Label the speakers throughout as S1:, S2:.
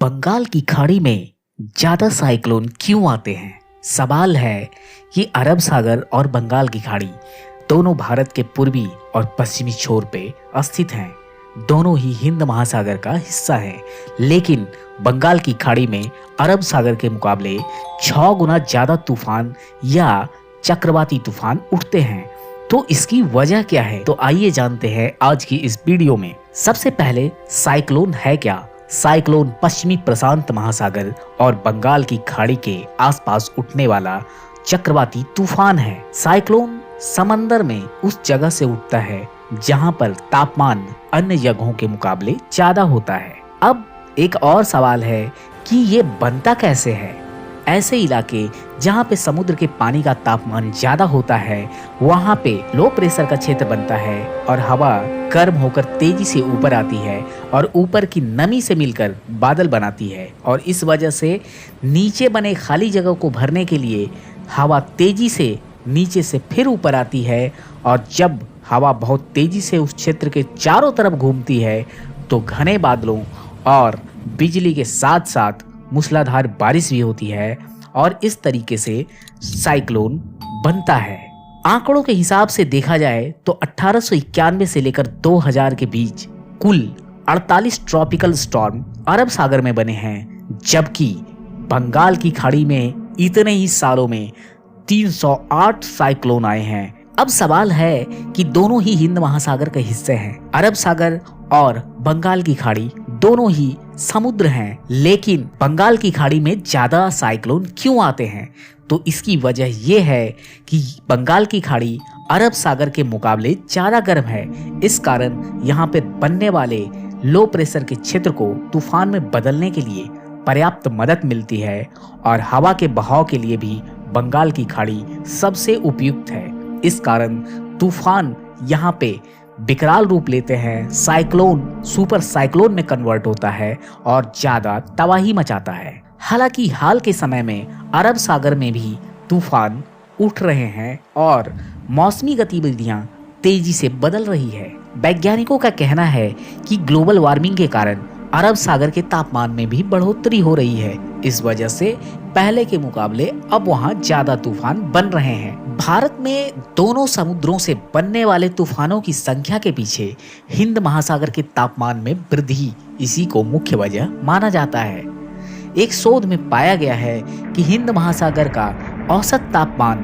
S1: बंगाल की खाड़ी में ज्यादा साइक्लोन क्यों आते हैं? सवाल है कि अरब सागर और बंगाल की खाड़ी दोनों भारत के पूर्वी और पश्चिमी छोर पे स्थित हैं। दोनों ही हिंद महासागर का हिस्सा हैं, लेकिन बंगाल की खाड़ी में अरब सागर के मुकाबले 6 गुना ज्यादा तूफान या चक्रवाती तूफान उठते हैं। तो इसकी वजह क्या है? तो आइए जानते हैं आज की इस वीडियो में। सबसे पहले साइक्लोन है क्या? साइक्लोन पश्चिमी प्रशांत महासागर और बंगाल की खाड़ी के आसपास उठने वाला चक्रवाती तूफान है। साइक्लोन समंदर में उस जगह से उठता है जहां पर तापमान अन्य जगहों के मुकाबले ज्यादा होता है। अब एक और सवाल है कि ये बनता कैसे है? ऐसे इलाके जहां पे समुद्र के पानी का तापमान ज्यादा होता है, वहां पे लो प्रेशर का क्षेत्र बनता है और हवा गर्म होकर तेजी से ऊपर आती है और ऊपर की नमी से मिलकर बादल बनाती है। और इस वजह से नीचे बने खाली जगह को भरने के लिए हवा तेजी से नीचे से फिर ऊपर आती है, और जब हवा बहुत तेजी से उस क्षेत्र के चारों तरफ घूमती है तो घने बादलों और बिजली के साथ साथ मूसलाधार बारिश भी होती है और इस तरीके से साइक्लोन बनता है। आंकड़ों के हिसाब से देखा जाए तो 1891 से लेकर 2000 के बीच कुल 48 ट्रॉपिकल स्टॉर्म अरब सागर में बने हैं, जबकि बंगाल की खाड़ी में इतने ही सालों में 308 साइक्लोन आए हैं। अब सवाल है कि दोनों ही हिंद महासागर के हिस्से हैं। अरब सागर और बंगाल की खाड़ी दोनों ही समुद्र हैं, लेकिन बंगाल की खाड़ी में ज्यादा साइक्लोन क्यों आते हैं? तो इसकी वजह यह है कि बंगाल की खाड़ी अरब सागर के मुकाबले ज्यादा गर्म है। इस कारण यहाँ पे बनने वाले लो प्रेशर के क्षेत्र को तूफान में बदलने के लिए पर्याप्त मदद मिलती है, और हवा के बहाव के लिए भी बंगाल की खाड़ी सबसे उपयुक्त है। इस कारण तूफान यहाँ पे विकराल रूप लेते हैं, साइक्लोन सुपर साइक्लोन में कन्वर्ट होता है और ज्यादा तबाही मचाता है। हालांकि हाल के समय में अरब सागर में भी तूफान उठ रहे हैं और मौसमी गतिविधियां तेजी से बदल रही है। वैज्ञानिकों का कहना है कि ग्लोबल वार्मिंग के कारण अरब सागर के तापमान में भी बढ़ोतरी हो रही है। इस वजह से पहले के मुकाबले अब वहां ज्यादा तूफान बन रहे हैं। भारत में दोनों समुद्रों से बनने वाले तूफानों की संख्या के पीछे हिंद महासागर के तापमान में वृद्धि इसी को मुख्य वजह माना जाता है। एक शोध में पाया गया है कि हिंद महासागर का औसत तापमान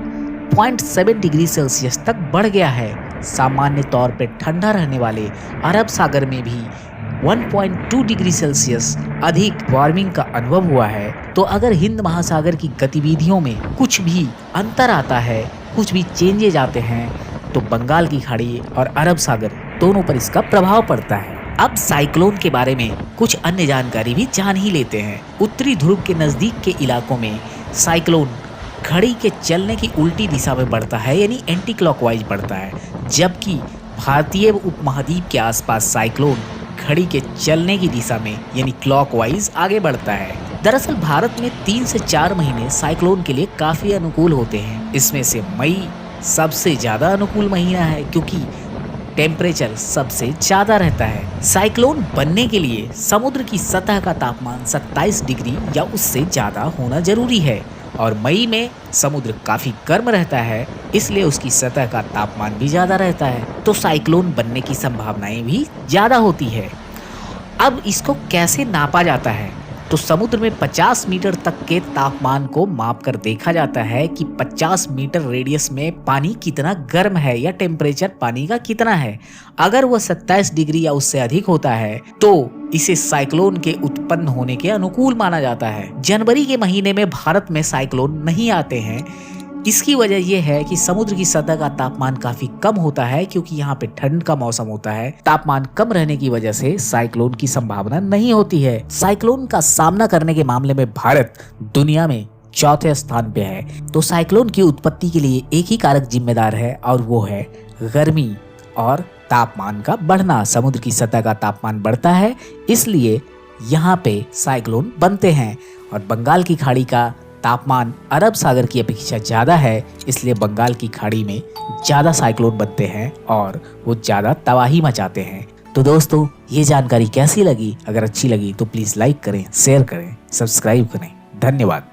S1: 0.7 डिग्री सेल्सियस तक बढ़ गया है। सामान्य तौर पर ठंडा रहने वाले अरब सागर में भी 1.2 डिग्री सेल्सियस अधिक वार्मिंग का अनुभव हुआ है। तो अगर हिंद महासागर की गतिविधियों में कुछ भी अंतर आता है, कुछ भी चेंजेज आते हैं, तो बंगाल की खाड़ी और अरब सागर दोनों पर इसका प्रभाव पड़ता है। अब साइक्लोन के बारे में कुछ अन्य जानकारी भी जान ही लेते हैं। उत्तरी ध्रुव के नजदीक के इलाकों में साइक्लोन घड़ी के चलने की उल्टी दिशा में बढ़ता है, यानी एंटी क्लॉकवाइज बढ़ता है, जबकि भारतीय उपमहाद्वीप के आसपास साइक्लोन घड़ी के चलने की दिशा में यानी क्लॉकवाइज आगे बढ़ता है। दरअसल भारत में 3 से 4 महीने साइक्लोन के लिए काफी अनुकूल होते हैं। इसमें से मई सबसे ज्यादा अनुकूल महीना है, क्योंकि टेम्परेचर सबसे ज्यादा रहता है। साइक्लोन बनने के लिए समुद्र की सतह का तापमान 27 डिग्री या उससे ज्यादा होना जरूरी है, और मई में समुद्र काफी गर्म रहता है, इसलिए उसकी सतह का तापमान भी ज्यादा रहता है, तो साइक्लोन बनने की संभावनाएं भी ज्यादा होती है। अब इसको कैसे नापा जाता है? तो समुद्र में 50 मीटर तक के तापमान को मापकर देखा जाता है कि 50 मीटर रेडियस में पानी कितना गर्म है या टेम्परेचर पानी का कितना है। अगर वह 27 डिग्री या उससे अधिक होता है तो इसे साइक्लोन के उत्पन्न होने के अनुकूल माना जाता है। जनवरी के महीने में भारत में साइक्लोन नहीं आते हैं। इसकी वजह यह है कि समुद्र की सतह का तापमान काफी कम होता है, क्योंकि यहाँ पे ठंड का मौसम होता है। तापमान कम रहने की वजह से साइक्लोन की संभावना नहीं होती है। साइक्लोन का सामना करने के मामले में भारत दुनिया में चौथे स्थान पे है। तो साइक्लोन की उत्पत्ति के लिए एक ही कारक जिम्मेदार है, और वो है गर्मी और तापमान का बढ़ना। समुद्र की सतह का तापमान बढ़ता है, इसलिए यहाँ पे साइक्लोन बनते हैं। और बंगाल की खाड़ी का तापमान अरब सागर की अपेक्षा ज़्यादा है, इसलिए बंगाल की खाड़ी में ज़्यादा साइक्लोन बनते हैं और वो ज़्यादा तबाही मचाते हैं। तो दोस्तों, ये जानकारी कैसी लगी? अगर अच्छी लगी तो प्लीज लाइक करें, शेयर करें, सब्सक्राइब करें। धन्यवाद।